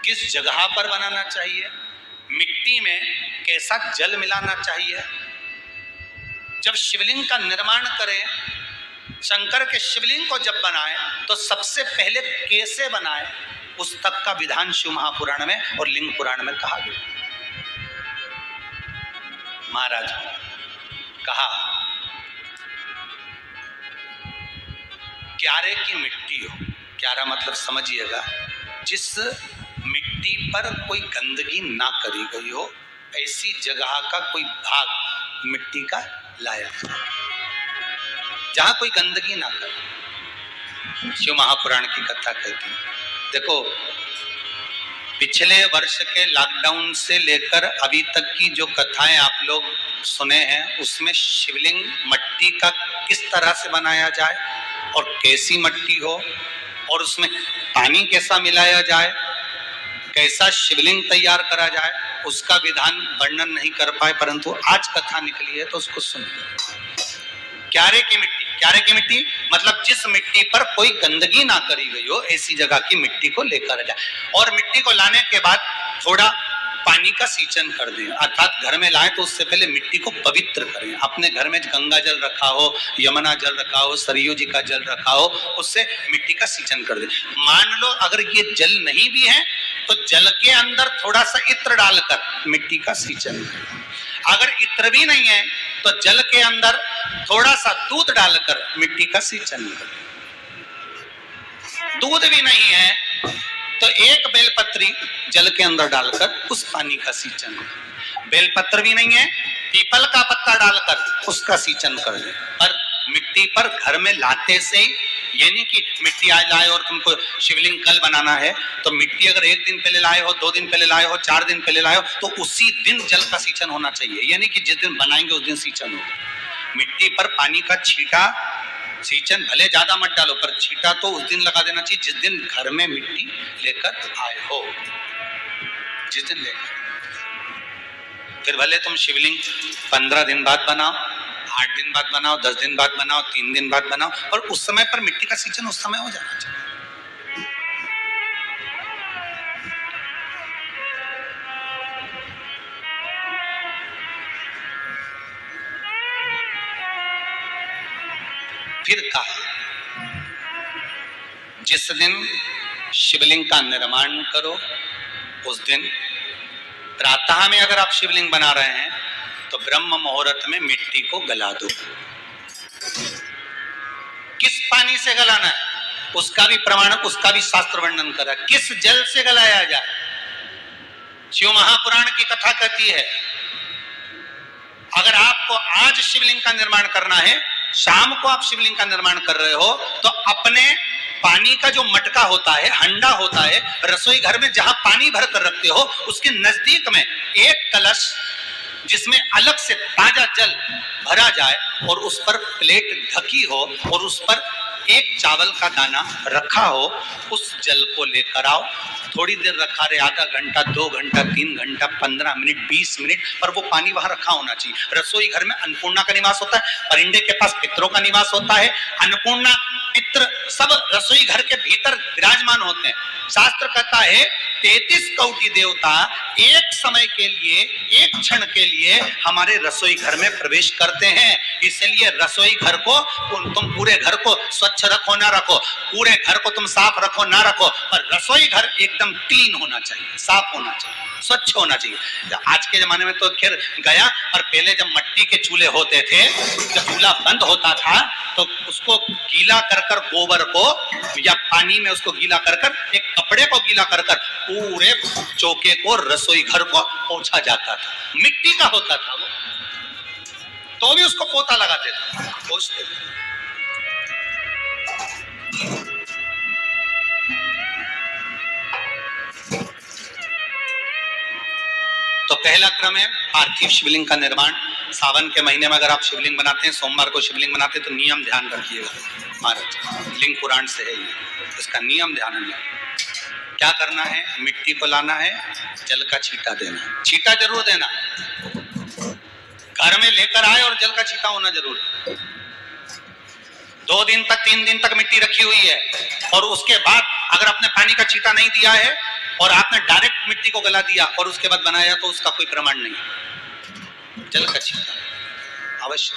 किस जगह पर बनाना चाहिए, मिट्टी में कैसा जल मिलाना चाहिए। जब शिवलिंग का निर्माण करें, शंकर के शिवलिंग को जब बनाए तो सबसे पहले कैसे बनाए, उस तक का विधान शिव महापुराण में और लिंग पुराण में कहा गया। महाराज कहा, क्यारे की मिट्टी हो, क्यारा मतलब समझिएगा, जिस मिट्टी पर कोई गंदगी ना करी गई हो, ऐसी जगह का कोई भाग मिट्टी का लाया जाए जहां कोई गंदगी ना करे। शिव महापुराण की कथा कहती है। देखो, पिछले वर्ष के लॉकडाउन से लेकर अभी तक की जो कथाएं आप लोग सुने हैं, उसमें शिवलिंग मट्टी का किस तरह से बनाया जाए और कैसी मट्टी हो और उसमें पानी कैसा मिलाया जाए, कैसा शिवलिंग तैयार करा जाए, उसका विधान वर्णन नहीं कर पाए, परंतु आज कथा निकली है तो उसको सुनिए। क्यारे की मिट्टी, क्यारे की मिट्टी मतलब जिस मिट्टी पर कोई गंदगी ना करी गई हो, ऐसी जगह की मिट्टी को लेकर जाए और मिट्टी को लाने के बाद थोड़ा पानी का सींचन कर दें, अर्थात घर में लाएं तो उससे पहले मिट्टी को पवित्र करें। अपने घर में गंगा जल रखा हो, यमुना जल रखा हो, सरयू जी का जल रखा हो, उससे मिट्टी का सींचन कर दें। मान लो अगर ये जल नहीं भी है तो जल के अंदर थोड़ा सा इत्र डालकर मिट्टी का सींचन करें। अगर इत्र भी नहीं है तो जल के अंदर थोड़ा सा दूध डालकर मिट्टी का सींचन करें। दूध भी नहीं है तो एक बेलपत्री जल के अंदर डालकर उस पानी का सींचन करें। बेलपत्र भी नहीं है, पीपल का पत्ता डालकर उसका सींचन कर दे। पर मिट्टी पर घर में लाते से ही, ये नहीं कि मिट्टी आज लाए और तुमको शिवलिंग कल बनाना है, तो मिट्टी अगर एक दिन पहले लाए हो, 2 दिन पहले लाए हो, 4 दिन पहले लाए हो, तो उसी दिन जल का सींचन होना चाहिए। ये नहीं कि जिस दिन बनाएंगे उस दिन सींचन हो। मिट्टी पर पानी का छींटा, सींचन भले ज्यादा मत डालो, पर छींटा तो उस दिन लगा देना चाहिए जिस दिन घर में मिट्टी लेकर आए हो, जिस दिन लेकर। फिर भले तुम शिवलिंग 15 दिन बाद बनाओ, 8 दिन बाद बनाओ, 10 दिन बाद बनाओ, 3 दिन बाद बनाओ, और उस समय पर मिट्टी का सींचन उस समय हो जाना चाहिए। फिर कहा, जिस दिन शिवलिंग का निर्माण करो उस दिन प्रातः में अगर आप शिवलिंग बना रहे हैं तो ब्रह्म मुहूर्त में मिट्टी को गला दो। किस पानी से गलाना है उसका भी प्रमाण, उसका भी शास्त्र वर्णन करा। किस जल से गलाया जाए, शिव महापुराण की कथा कहती है, अगर आपको आज शिवलिंग का निर्माण करना है, शाम को आप शिवलिंग का निर्माण कर रहे हो, तो अपने पानी का जो मटका होता है, हंडा होता है, रसोई घर में जहां पानी भर कर रखते हो, उसके नजदीक में एक कलश जिसमें अलग से ताजा जल भरा जाए और उस पर प्लेट ढकी हो और उस पर एक चावल का दाना रखा हो, उस जल को लेकर आओ। थोड़ी देर रखा रहे, आधा घंटा, 2 घंटा, 3 घंटा, 15 मिनट, 20 मिनट, पर वो पानी वहां रखा होना चाहिए। रसोई घर में अन्नपूर्णा का निवास होता है, परिंदे के पास पितरों का निवास होता है। अन्नपूर्णा, पित्र सब रसोई घर के भीतर विराजमान होते हैं। शास्त्र कहता है 33 कोटि देवता एक समय के लिए, एक क्षण के लिए हमारे रसोई घर में प्रवेश करते हैं। इसलिए रसोई घर को तुम पूरे घर को स्वच्छ रखो ना रखो, पूरे घर को तुम साफ रखो ना रखो, पर रसोई घर एकदम क्लीन होना चाहिए, साफ होना चाहिए, स्वच्छ होना चाहिए। आज के जमाने में तो खैर गया, पर पहले जब मट्टी के चूल्हे होते थे, जब चूल्हा बंद होता था तो उसको गीला कर कर, गोबर को या पानी में उसको गीला कर कर, एक कपड़े को गीला कर कर पूरे चौके को, रसोई घर को पोंछा जाता था। मिट्टी का होता था वो, तो भी उसको पोता लगाते थे, पोंछते थे। तो पहला क्रम है पार्थिव शिवलिंग का निर्माण। सावन के महीने में अगर आप शिवलिंग बनाते हैं, सोमवार को शिवलिंग बनाते हैं, तो नियम ध्यान रखिएगा महाराज, लिंग पुराण से है ये, इसका नियम ध्यान रखिए। क्या करना है, मिट्टी को लाना है, जल का छींटा देना है, छींटा जरूर देना, घर में लेकर आए और जल का छींटा होना जरूर। 2 दिन तक, 3 दिन तक मिट्टी रखी हुई है और उसके बाद अगर आपने पानी का छींटा नहीं दिया है और आपने डायरेक्ट मिट्टी को गला दिया और उसके बाद बनाया तो उसका कोई प्रमाण नहीं। जल का छिक्का अवश्य,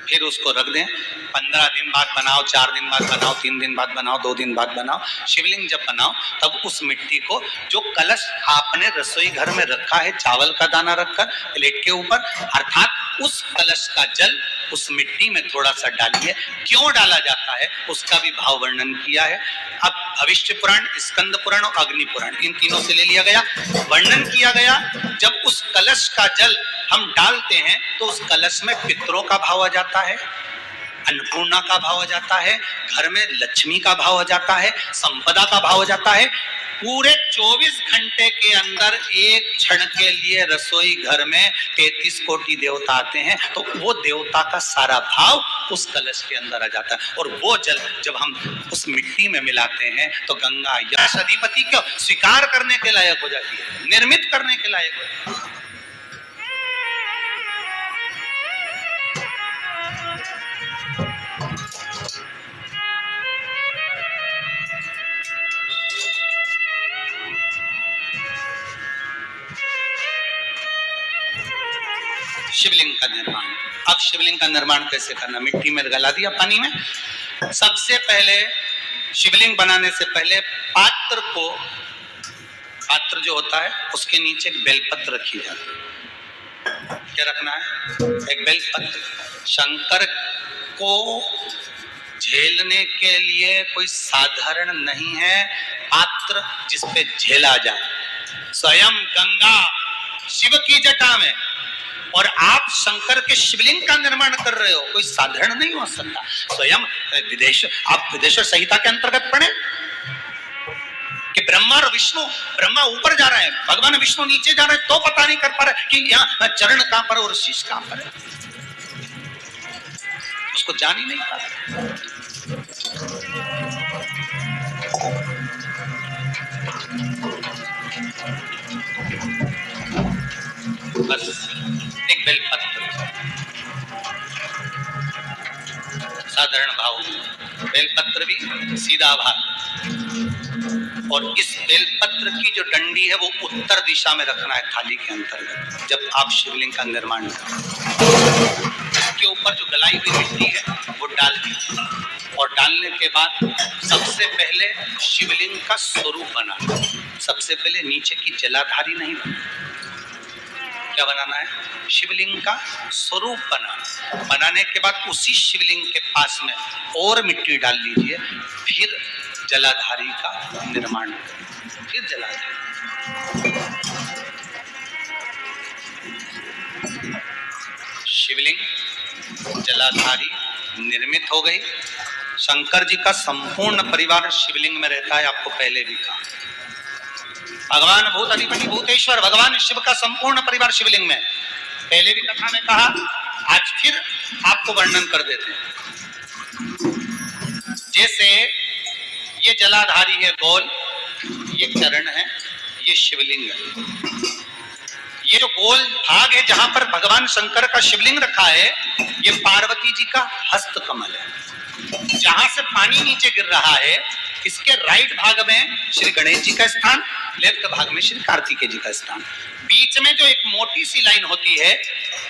फिर उसको रख दें। 15 दिन बाद बनाओ, 4 दिन बाद बनाओ, 3 दिन बाद बनाओ, 2 दिन बाद बनाओ। शिवलिंग जब बनाओ तब उस मिट्टी को, जो कलश आपने रसोई घर में रखा है चावल का दाना रखकर प्लेट के ऊपर, अर्थात उस कलश का जल उस मिट्टी में थोड़ा सा डालिए। क्यों डाला जाता है उसका भी भाव वर्णन किया है। अब भविष्य पुराण, स्कंद पुराण और अग्नि पुराण, इन तीनों से ले लिया गया। वर्णन किया गया जब उस कलश का जल हम डालते हैं तो उस कलश में पितरों का भाव आ जाता है, अन्नपूर्णा का भाव आ जाता है, घर में लक्ष्मी का भाव आ जाता है, संपदा का भाव आ जाता है। पूरे 24 घंटे के अंदर एक क्षण के लिए रसोई घर में 33 कोटि देवता आते हैं, तो वो देवता का सारा भाव उस कलश के अंदर आ जाता है। और वो जल जब हम उस मिट्टी में मिलाते हैं तो गंगा यश अधिपति को स्वीकार करने के लायक हो जाती है, निर्मित करने के लायक हो जाती है। शिवलिंग का निर्माण। अब शिवलिंग का निर्माण कैसे करना? मिट्टी में गला दिया पानी में। सबसे पहले शिवलिंग बनाने से पहले पात्र जो होता है उसके नीचे एक बेलपत्र रखी जाती है। क्या रखना है? एक बेलपत्र। शंकर को झेलने के लिए कोई साधारण नहीं है पात्र जिसपे झेला जाए। स्वयं गंगा शिव की जटा में, और आप शंकर के शिवलिंग का निर्माण कर रहे हो, कोई साधारण नहीं हो सकता। स्वयं आप विदेश्वर संहिता के अंतर्गत पढ़े कि ब्रह्मा और विष्णु, ब्रह्मा ऊपर जा रहे हैं, भगवान विष्णु नीचे जा रहे हैं, तो पता नहीं कर पा रहे कि यहाँ चरण कहां पर और शीश कहां पर है, उसको जान ही नहीं पा रहे। बस एक बेलपत्र, साधारण भाव, बेलपत्र भी सीधा भाव, और इस बेलपत्र की जो डंडी है वो उत्तर दिशा में रखना है थाली के अंतर्गत। जब आप शिवलिंग का निर्माण करें, के ऊपर जो गलाई हुई मिट्टी है वो डाल दी, और डालने के बाद सबसे पहले शिवलिंग का स्वरूप बना। सबसे पहले नीचे की जलाधारी नहीं बना, क्या बनाना है? शिवलिंग का स्वरूप बनाने के बाद उसी शिवलिंग के पास में और मिट्टी डाल लीजिए, फिर जलाधारी का निर्माण करें। फिर जलाधारी, शिवलिंग जलाधारी निर्मित हो गई। शंकर जी का संपूर्ण परिवार शिवलिंग में रहता है, आपको पहले भी कहा। भगवान भूत अधिपति भूतेश्वर, भगवान शिव का संपूर्ण परिवार शिवलिंग में, पहले भी कथा में कहा, आज फिर आपको वर्णन कर देते हैं। जैसे ये जलाधारी है गोल, ये चरण है, ये शिवलिंग है। ये जो गोल भाग है जहां पर भगवान शंकर का शिवलिंग रखा है, ये पार्वती जी का हस्त कमल है। जहां से पानी नीचे गिर रहा है, इसके राइट भाग में श्री गणेश जी का स्थान, लेफ्ट भाग में श्री कार्तिकेय जी का स्थान। बीच में जो एक मोटी सी लाइन होती है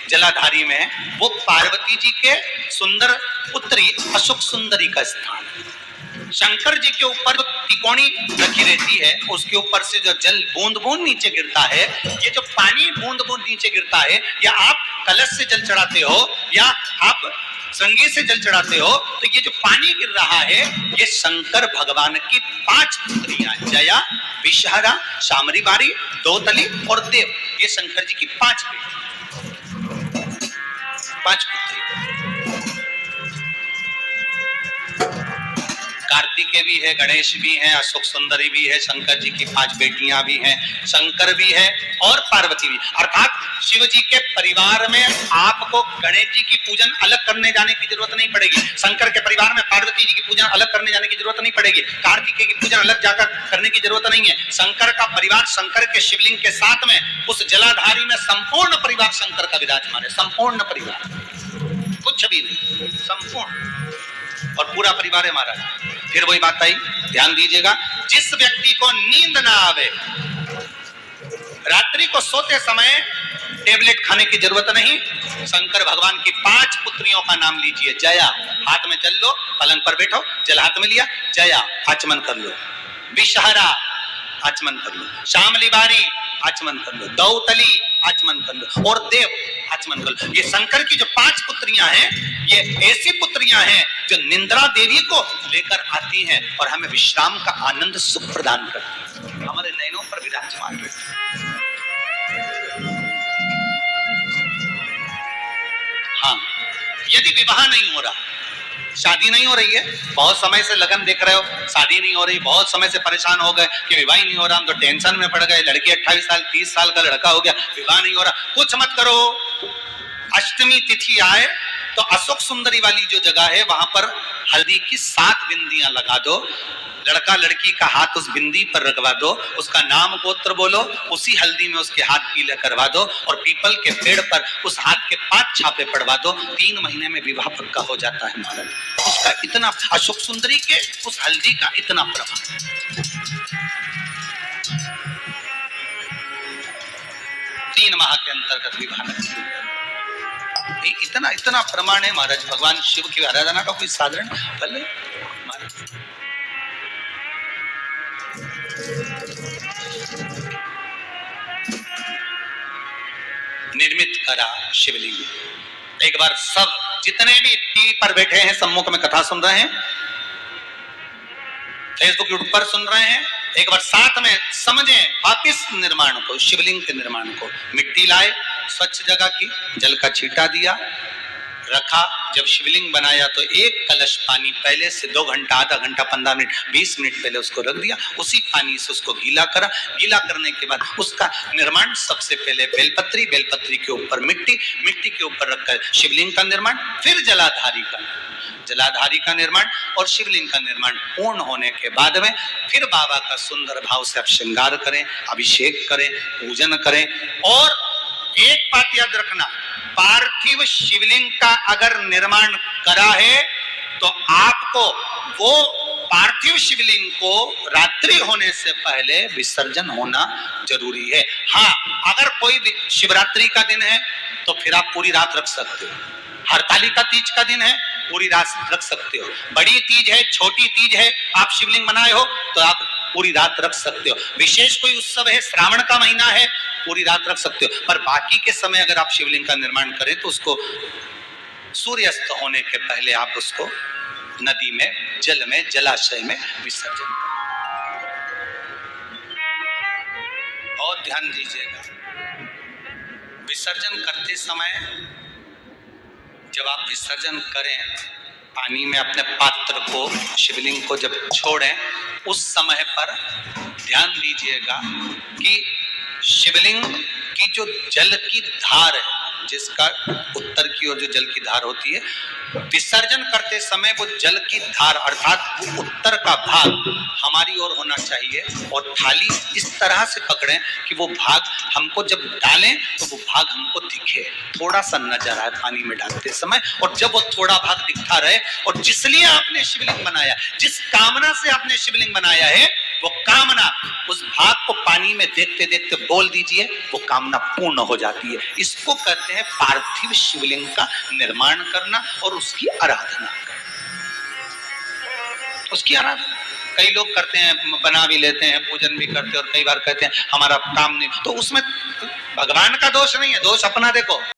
जलाधारी में, वो पार्वती जी के सुंदर पुत्री अशोक सुंदरी का स्थान है। शंकर जी के ऊपर जो तिकोनी रखी रहती है, उसके ऊपर से जो जल बूंद बूंद नीचे गिरता है, ये जो पानी बूंद बूंद नीचे गिरता है, या आप कलश से जल चढ़ाते हो या आप संगीत से जल चढ़ाते हो, तो ये जो पानी गिर रहा है, ये शंकर भगवान की 5 पुत्रियां, जया, विषहरा, शामरी बारी, दोतली और देव, ये शंकर जी की 5 पुत्री। कार्तिकेय भी है, गणेश भी है, अशोक सुंदरी भी है, शंकर जी की 5 बेटियां भी हैं, शंकर भी है और पार्वती भी। अर्थात शिव जी के परिवार में आपको गणेश जी की पूजन अलग करने जाने की जरूरत नहीं पड़ेगी, शंकर के परिवार में पार्वती जी की पूजन अलग करने जाने की जरूरत नहीं पड़ेगी, कार्तिकेय की पूजन अलग जाकर करने की जरूरत नहीं है। शंकर का परिवार शंकर के शिवलिंग के साथ में उस जलाधारी में संपूर्ण परिवार शंकर का विराजमान है, संपूर्ण परिवार, कुछ भी नहीं, संपूर्ण, और पूरा परिवार है महाराज। फिर वही बात आई, ध्यान दीजिएगा, जिस व्यक्ति को नींद ना आवे रात्रि को सोते समय टेबलेट खाने की जरूरत नहीं। शंकर भगवान की 5 पुत्रियों का नाम लीजिए। जया, हाथ में जल लो, पलंग पर बैठो, जल हाथ में लिया, जया आचमन कर लो। विषहरा आचमन कर लो। शामली बारी आचमन कर लो। दौतली आचमन कर लो। और देव आचमन कर लो। ये शंकर की जो 5 पुत्रियां हैं, ये ऐसी पुत्रियां हैं जो निंद्रा देवी को लेकर आती हैं और हमें विश्राम का आनंद सुख प्रदान करती हैं। हमारे नयनों पर विराजमान रहती। हाँ, यदि विवाह नहीं हो रहा, शादी नहीं हो रही है, बहुत समय से लगन देख रहे हो, शादी नहीं हो रही, बहुत समय से परेशान हो गए कि विवाह नहीं हो रहा, हम तो टेंशन में पड़ गए, लड़की 28 साल 30 साल का लड़का हो गया, विवाह नहीं हो रहा, कुछ मत करो। अष्टमी तिथि आए तो अशोक सुंदरी वाली जो जगह है वहां पर हल्दी की 7 बिंदियां लगा दो। लड़का लड़की का हाथ उस बिंदी पर रखवा दो, उसका नाम गोत्र बोलो, उसी हल्दी में उसके हाथ पीले करवा दो और पीपल के पेड़ पर उस हाथ के 5 छापे पड़वा दो। 3 महीने में विवाह पक्का हो जाता है महाराज। उसका इतना, अशोक सुंदरी के उस हल्दी का इतना प्रभाव। 3 माह के अंतर्गत विवाह, इतना इतना प्रमाण है महाराज। भगवान शिव की आराधना का कोई साधारण फल है महाराज। निर्मित करा शिवलिंग। एक बार सब जितने भी टीवी पर बैठे हैं, सम्मुख में कथा सुन रहे हैं, फेसबुक यूट्यूब पर सुन रहे हैं, एक बार साथ में समझें वापिस निर्माण को, शिवलिंग के निर्माण को। मिट्टी लाए, स्वच्छ जगह की, जल का छींटा दिया, रखा। जब शिवलिंग बनाया तो 1 कलश पानी पहले से 2 घंटा, आधा घंटा, 15 मिनट, 20 मिनट पहले उसको रख दिया। उसी पानी से उसको गीला करा। गीला करने के बाद उसका निर्माण सबसे पहले बेलपत्री, बेलपत्री के ऊपर मिट्टी, मिट्टी के ऊपर रखकर शिवलिंग का निर्माण, फिर जलाधारी का निर्माण और शिवलिंग का निर्माण पूर्ण होने के बाद में फिर बाबा का सुंदर भाव से आप श्रृंगार करें, अभिषेक करें, पूजन करें। और एक बात याद रखना, पार्थिव शिवलिंग का अगर निर्माण करा है तो आपको वो पार्थिव शिवलिंग को रात्रि होने से पहले विसर्जन होना जरूरी है। हाँ, अगर कोई शिवरात्रि का दिन है तो फिर आप पूरी रात रख सकते हो। हरतालिका तीज का दिन है, पूरी रात रख सकते हो। बड़ी तीज है, छोटी तीज है, आप शिवलिंग बनाए हो तो आप पूरी रात रख सकते हो। विशेष कोई उत्सव है, श्रावण का महीना है, पूरी रात रख सकते हो। पर बाकी के समय अगर आप शिवलिंग का निर्माण करें तो उसको सूर्यास्त होने के पहले आप उसको नदी में, जल में, जलाशय में विसर्जन करें। बहुत ध्यान दीजिएगा, विसर्जन करते समय जब आप विसर्जन करें, पानी में अपने पात्र को, शिवलिंग को जब छोड़ें, उस समय पर ध्यान दीजिएगा कि शिवलिंग की जो जल की धार है, जिसका उत्तर की ओर जो जल की धार होती है, विसर्जन करते समय वो जल की धार अर्थात वो उत्तर का भाग हमारी ओर होना चाहिए और थाली इस तरह से पकड़ें कि वो भाग हमको जब डालें तो वो भाग हमको दिखे, थोड़ा सा नजर आए पानी में डालते समय। और जब वो थोड़ा भाग दिखता रहे, और जिसलिए आपने शिवलिंग बनाया, जिस कामना से आपने शिवलिंग बनाया है, वो कामना उस भाग को पानी में देखते देखते बोल दीजिए, वो कामना पूर्ण हो जाती है। इसको कहते हैं पार्थिव शिवलिंग का निर्माण करना और उसकी आराधना करना। उसकी आराधना कई लोग करते हैं, बना भी लेते हैं, पूजन भी करते हैं, और कई बार कहते हैं हमारा काम नहीं, तो उसमें भगवान का दोष नहीं है, दोष अपना देखो।